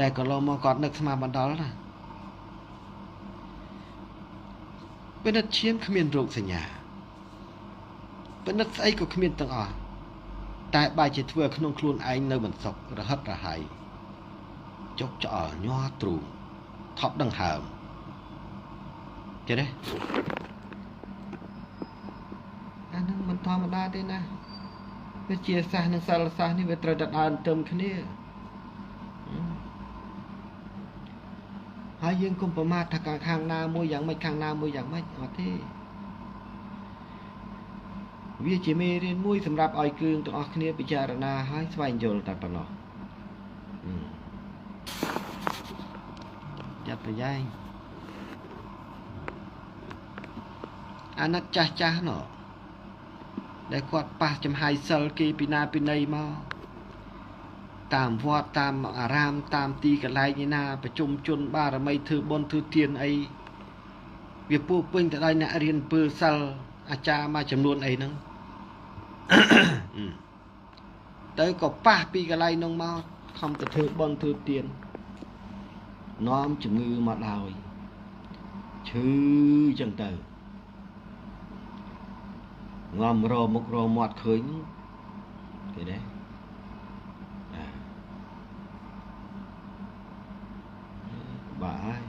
ដែលក៏លោកមកគាត់នឹកស្មាបណ្ដុលណាពិនិត្យឈាមគ្មានរោគសញ្ញាពិនិត្យស្អីក៏គ្មានទាំងអស់តែបែរជាធ្វើក្នុងខ្លួនឯងនៅមិនសុខរហិតរហៃចុកច្អល់ញ័រទ្រូងថប់ដង្ហើមចេះទេអានឹងមិនធម្មតាទេណាវាជាសាសនិងសិលសាសនេះវាត្រូវតែដើរទៅគ្នាហើយយើងកុំប្រមាថថាខាងណាមួយយ៉ាងម៉េចខាងណាមួយយ៉ាងម៉េចអត់ទេវាជាមេរៀនមួយសម្រាប់ឲ្យគ្រឿងទាំងអស់គ្នាពិចារណាហើយស្វែងយល់តែប៉ុណ្ណោះចាត់ប្រយែងអាណិតចាស់ចាស់ណោះដែលគាត់ប៉ះចំហាយសិលគេពីណាពីណីមកតាមវត្តតាមអារាមតាមទីកន្លែងណាប្រជុំជនបារមីធ្វើបុណ្យធ្វើទានអីវាពោពេញទៅដោយអ្នករៀនពើសិលអាចារ្យមួយចំនួនអីហ្នឹងទៅក៏ប៉ះពីកន្លែងនោះមកខំទៅធ្វើបុណ្យធ្វើទាននាំជំងឺមកដោយឈឺចឹងទៅងំរមុខរមាត់ឃើញគេដែរបាទហើយ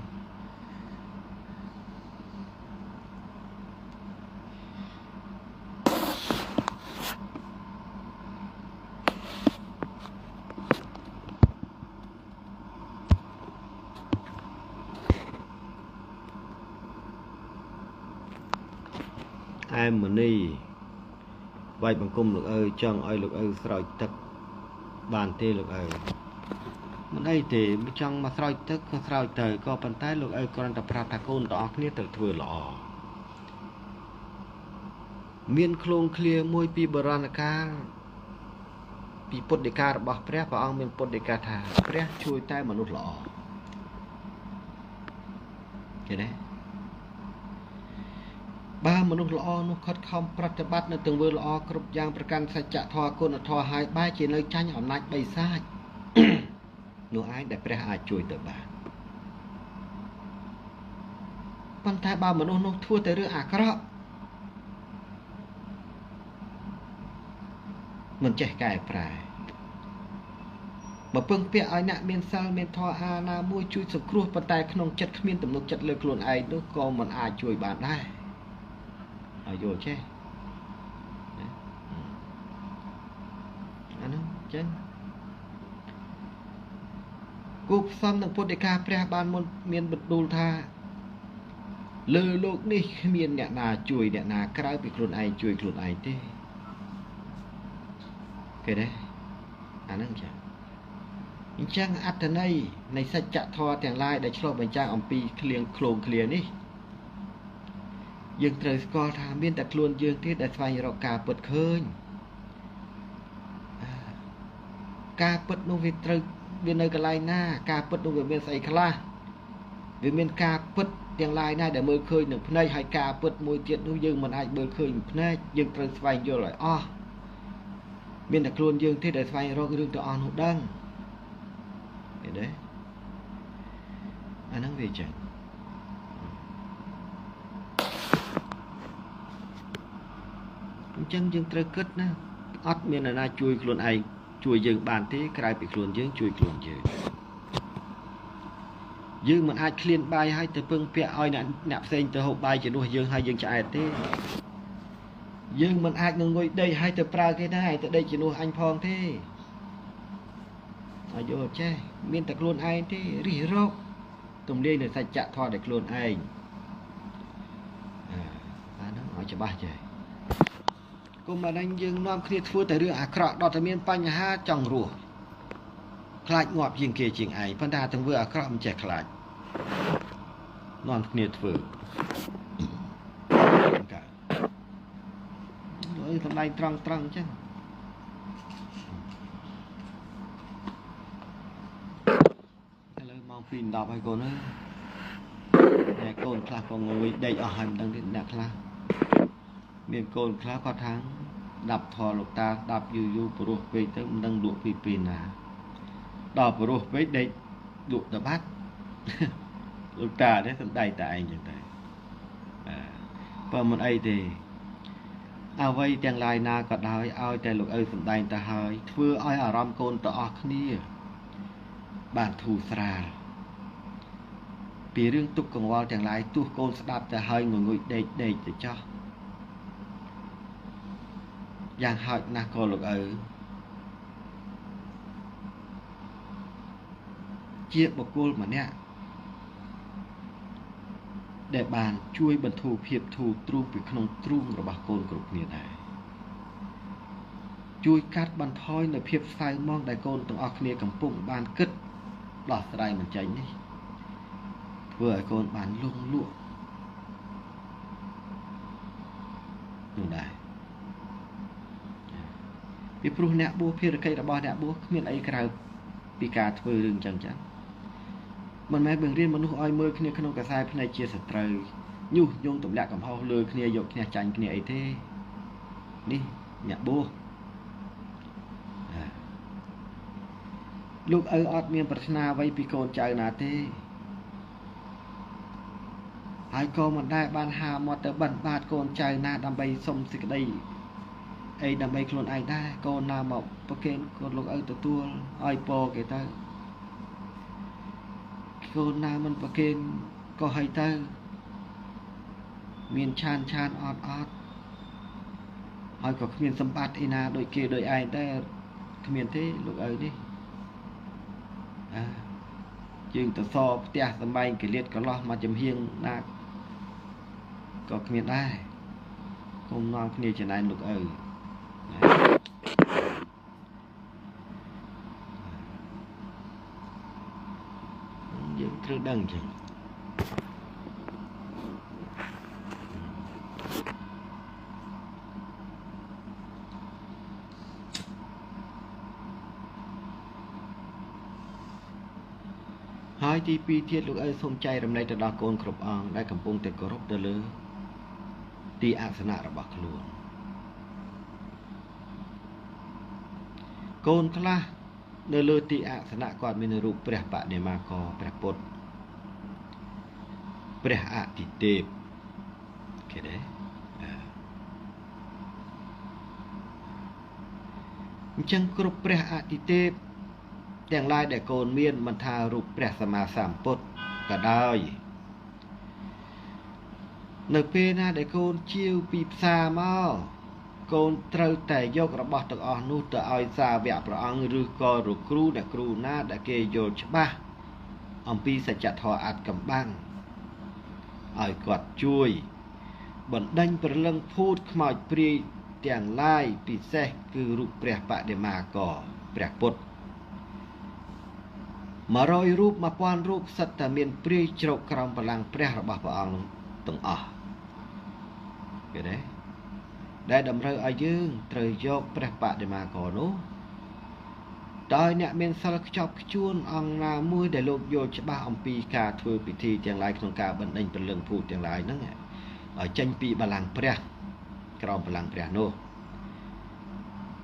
អែមមនីវាយបង្គំលោកអើចង់ឲ្យលោកអើស្រោចទឹកបានទេលោកអើមិនអីទេមិនចង់មកស្រោចទឹកក៏ស្រោចទៅក៏ប៉ុន្តែលោកអើគ្រាន់តែប្រាប់ថាកូនទាំងអស់គ្នាត្រូវធ្វើល្អមានឃ្លោងឃ្លាមួយពីបុរាណកាលពីពុទ្ធដីការបស់ព្រះអង្គមានពុទ្ធដីកាថាព្រះជួយតែមនុស្សល្អឃើញទេបើមនុស្សល្អនោះខិតខំប្រតិបត្តិនៅទង្វើល្អគ្រប់យ៉ាងប្រកាន់សច្ចធម៌គុណធម៌ហើយបែរជានៅចាញ់អំណាចបិសាចនោះឯងដែលព្រះអាចជួយទៅបានប៉ុន្តែបើមនុស្សនោះធ្វើតែរឿងអាក្រក់មិនចេះកែប្រែបើពឹងពាក់ឲ្យអ្នកមានសិលមានធម៌អាណាមួយជួយសង្គ្រោះប៉ុន្តែក្នុងចិត្តគ្មានទំនុកចិត្តលើខ្លួនឯងនោះក៏មិនអាចជួយបានដែរឲ្យយល់ចេះអានោះចឹងគូផ្សំនឹងពុទ្ធដីកាព្រះបានមុនមានបន្ទូលថាលើលោកនេះគ្មានអ្នកណាជួយអ្នកណាក្រៅពីខ្លួនឯងជួយខ្លួនឯងទេគេដែរអាហ្នឹងចឹងអញ្ចឹងអត្ថន័យនៃសច្ចធម៌ទាំងឡាយដែលឆ្លុះបញ្ចាំងអំពីឃ្លៀងឃ្លោងឃ្លានេះយើងត្រូវស្គាល់ថាមានតែខ្លួនយើងទេដែលស្វែងរកការពិតឃើញការពិតនោះវាត្រូវវានៅកន្លែងណាការពិតនោះវាមានស្អីខ្លះវាមានការពិតទាំងឡាយណាដែលមើលឃើញនឹងភ្នែកហើយការពិតមួយទៀតនោះយើងមិនអាចមើលឃើញភ្នែកយើងត្រូវស្វែងយល់ឲ្យអស់មានតែខ្លួនយើងទេដែលស្វែងរករឿងទាំងអស់នោះដឹងឃើញទេអាហ្នឹងវាចឹងអញ្ចឹងយើងត្រូវគិតណាអត់មាននរណាជួយខ្លួនឯងជួយយើងបានទេក្រៅពីខ្លួនយើងជួយខ្លួនយើងមិនអាចឃ្លានបាយឲ្យទៅពឹងពាក់ឲ្យអ្នកផ្សេងទៅហូបបាយជំនួសយើងហើយយើងឆ្អែតទេយើងមិនអាចនឹងងុយដេកឲ្យទៅប្រើគេដែរទៅដេកជំនួសអញផងទេឲ្យយល់ចេះមានតែខ្លួនឯងទេរិះរកទំលាយនៅសច្ចធម៌ដែលខ្លួនឯងអានោះឲ្យច្បាស់ចេះគុំអានេះយើងនាំគ្នាធ្វើតែរឿងអាក្រក់ដល់តែមានបញ្ហាចង់រស់ខ្លាចងាប់ជាងគេជាងឯងប៉ុន្តែទាំងធ្វើអាក្រក់មិនចេះខ្លាចនាំគ្នាធ្វើអើយសម្ដែងត្រង់អញ្ចឹងឥឡូវម៉ោង 2:10 ហើយកូនអើយតែកូនខ្លះក៏ងុយដេកអស់ហើយមិនដឹងទេអ្នកខ្លះមានកូនខ្លះគាត់ថាដាប់ធរលោកតាដាប់យូរព្រោះពេកទៅមិនដឹងលក់ពីពេលណាដល់ព្រោះពេកដេក lụa tờ bát lục ta đấy thầm đầy tại anh chẳng tại và một ấy thì ao vây tiếng lai na có đói ao tại lục ơi thầm đầy ta hơi thưa ai ở ram côn ta ọc nia bản thù sra vì riêng tục còn vào tiếng lai tu côn đạp ta hơi ngồi đầy để cho giang hỏi na cô lục ơi chia một cô mà nè để bàn chui bẩn thù hiệp thù tru bị không tru rồi bà côn cục nhiệt này chui cát bàn thoi là hiệp sai mong đại côn từng ọc nia cầm bụng bàn cất đọt ra mình tránh đi vừa côn bàn lung lụa đúng đấy vì pru nè bua phía cây đã bao nè bua miền ấy cái bị cả thôi rừng chẳng chẳng mình mấy bình riêng mình nuôi oi mưa kia không có sai phía này chia sẻ trời nhu nhung tụm lạc cầm hao lừa kia dục kia chanh kia ấy thế đi nhẹ bua lúc ở ọt miền Bắc Na vây bị cồn trời nà thế hai cô mình đại ban hà một tờ bẩn bát cồn trời na đâm bay sông xịt đây ấy đâm bay cồn aiได้cô nào mà bậc kén cồn lúc ở tua oi po cái ta cô nào mình bậc kén có hay ta miền chan chan ọt ọt hỏi có miền sâm bát ấy na đôi kia đôi ai ta miền thế lúc ở đi chừng từ so tia sân bay cái liệt có lo mà chấm hiên na có miền đây không nói kia trở này lúc ở những thứ đằng chứ hai tí pi thiết lúc ấy xông chay rầm này từ đó côn khổng ongได้កំពុងតែគោរពទៅលើទីអាសនៈរបស់ខ្លួនកូនខ្លះនៅលើទីអាសនៈគាត់មានរូបព្រះបដិមាករព្រះពុទ្ធព្រះអទិទេពគេដែរអញ្ចឹងគ្រប់ព្រះអទិទេពទាំងឡាយដែលកូនមានមិនថារូបព្រះសម្មាសម្ពុទ្ធក៏ដោយនៅពេលណាដែលកូនជាវពីផ្សារមកកូនត្រូវតែយករបស់ទាំងអស់នោះទៅឲ្យសាវកព្រះអង្គឬក៏លោកគ្រូអ្នកគ្រូណាដែលគេយល់ច្បាស់អំពីសច្ចធម៌អាចកំបាំងឲ្យគាត់ជួយបណ្ដេញព្រលឹងភូតខ្មោចព្រាយទាំងឡាយពិសេសគឺរូបព្រះបដិមាករព្រះពុទ្ធ100រូប1000រូបសិតតែមានព្រាយជ្រកក្រោមបលាំងព្រះរបស់ព្រះអង្គទាំងអស់គេដែរដែលតម្រូវឲ្យយើងត្រូវយកព្រះបដិមាករនោះដោយអ្នកមានសិលខ្ជាប់ខ្ជួនអង្គណាមួយដែលលោកយល់ច្បាស់អំពីការធ្វើពិធីទាំងឡាយក្នុងការបណ្ដេញព្រលឹងភូតទាំងឡាយហ្នឹងឲ្យចេញពីបលាំងព្រះក្រោមបលាំងព្រះនោះ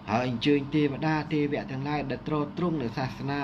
ហើយអញ្ជើញទេវតាទេវៈទាំងឡាយដែលទ្រទ្រង់នៅសាសនា